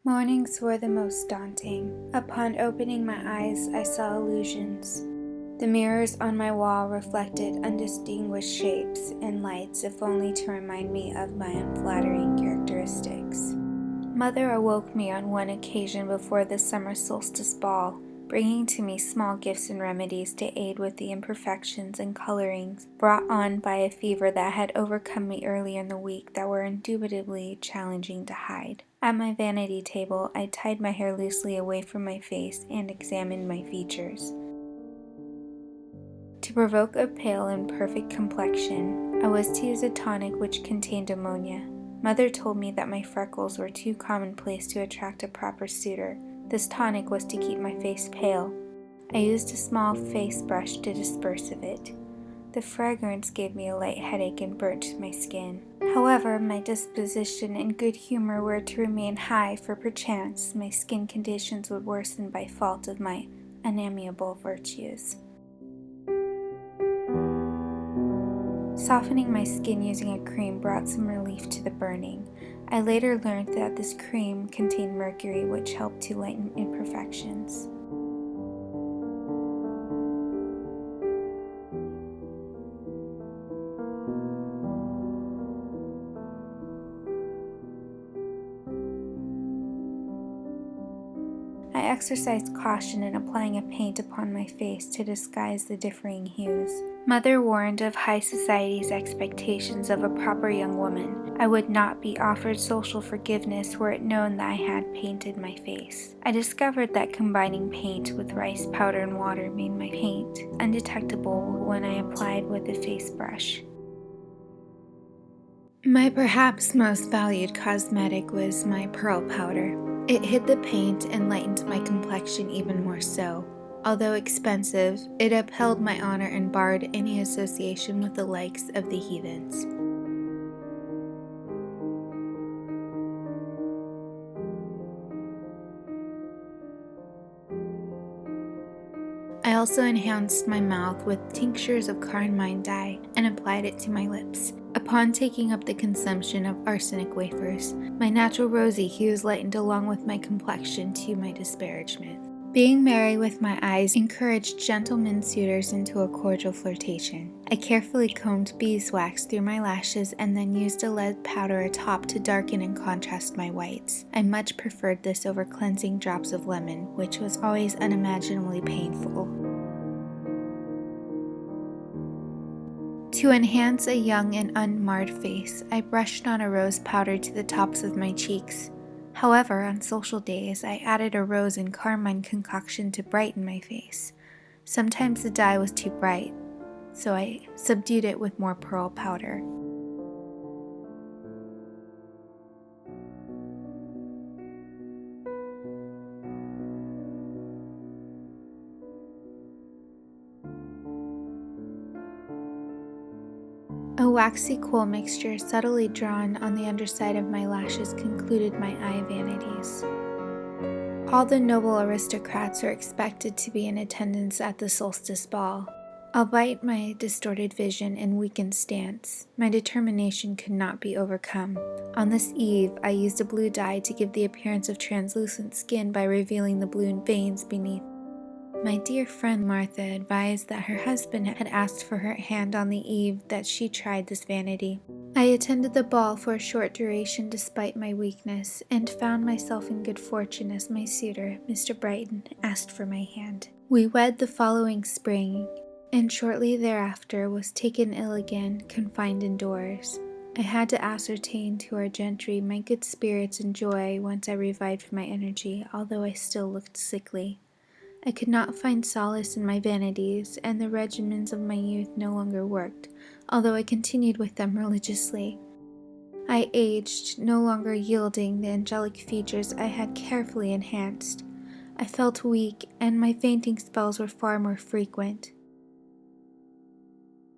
Mornings were the most daunting. Upon opening my eyes, I saw illusions. The mirrors on my wall reflected undistinguished shapes and lights, if only to remind me of my unflattering characteristics. Mother awoke me on one occasion before the summer solstice ball, bringing to me small gifts and remedies to aid with the imperfections and colorings brought on by a fever that had overcome me early in the week that were indubitably challenging to hide. At my vanity table, I tied my hair loosely away from my face and examined my features. To provoke a pale and perfect complexion, I was to use a tonic which contained ammonia. Mother told me that my freckles were too commonplace to attract a proper suitor. This tonic was to keep my face pale. I used a small face brush to disperse of it. The fragrance gave me a light headache and burnt my skin. However, my disposition and good humor were to remain high, for perchance my skin conditions would worsen by fault of my unamiable virtues. Softening my skin using a cream brought some relief to the burning. I later learned that this cream contained mercury, which helped to lighten imperfections. I exercised caution in applying a paint upon my face to disguise the differing hues. Mother warned of high society's expectations of a proper young woman. I would not be offered social forgiveness were it known that I had painted my face. I discovered that combining paint with rice powder and water made my paint undetectable when I applied with a face brush. My perhaps most valued cosmetic was my pearl powder. It hid the paint and lightened my complexion even more so. Although expensive, it upheld my honor and barred any association with the likes of the heathens. I also enhanced my mouth with tinctures of carmine dye and applied it to my lips. Upon taking up the consumption of arsenic wafers, my natural rosy hues lightened along with my complexion to my disparagement. Being merry with my eyes encouraged gentlemen suitors into a cordial flirtation. I carefully combed beeswax through my lashes and then used a lead powder atop to darken and contrast my whites. I much preferred this over cleansing drops of lemon, which was always unimaginably painful. To enhance a young and unmarred face, I brushed on a rose powder to the tops of my cheeks. However, on social days, I added a rose and carmine concoction to brighten my face. Sometimes the dye was too bright, so I subdued it with more pearl powder. A waxy kohl mixture subtly drawn on the underside of my lashes concluded my eye vanities. All the noble aristocrats are expected to be in attendance at the solstice ball. Albeit my distorted vision and weakened stance, my determination could not be overcome. On this eve, I used a blue dye to give the appearance of translucent skin by revealing the blue veins beneath. My dear friend Martha advised that her husband had asked for her hand on the eve that she tried this vanity. I attended the ball for a short duration despite my weakness, and found myself in good fortune as my suitor, Mr. Brighton, asked for my hand. We wed the following spring, and shortly thereafter was taken ill again, confined indoors. I had to ascertain to our gentry my good spirits and joy once I revived from my energy, although I still looked sickly. I could not find solace in my vanities, and the regimens of my youth no longer worked, although I continued with them religiously. I aged, no longer yielding the angelic features I had carefully enhanced. I felt weak, and my fainting spells were far more frequent.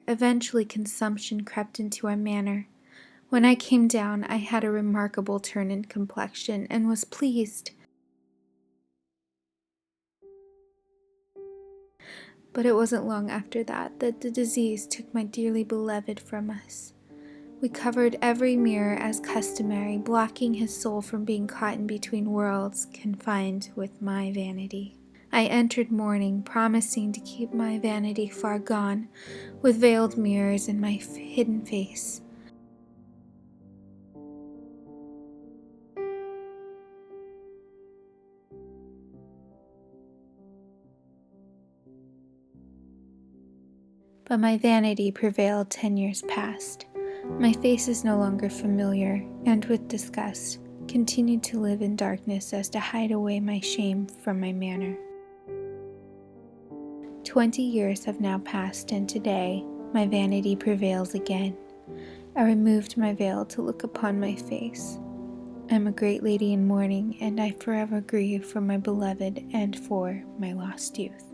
Eventually consumption crept into our manor. When I came down, I had a remarkable turn in complexion, and was pleased. But it wasn't long after that the disease took my dearly beloved from us. We covered every mirror as customary, blocking his soul from being caught in between worlds, confined with my vanity. I entered mourning, promising to keep my vanity far gone, with veiled mirrors in my hidden face. But my vanity prevailed 10 years past. My face is no longer familiar, and with disgust, continued to live in darkness as to hide away my shame from my manner. 20 years have now passed, and today my vanity prevails again. I removed my veil to look upon my face. I am a great lady in mourning, and I forever grieve for my beloved and for my lost youth.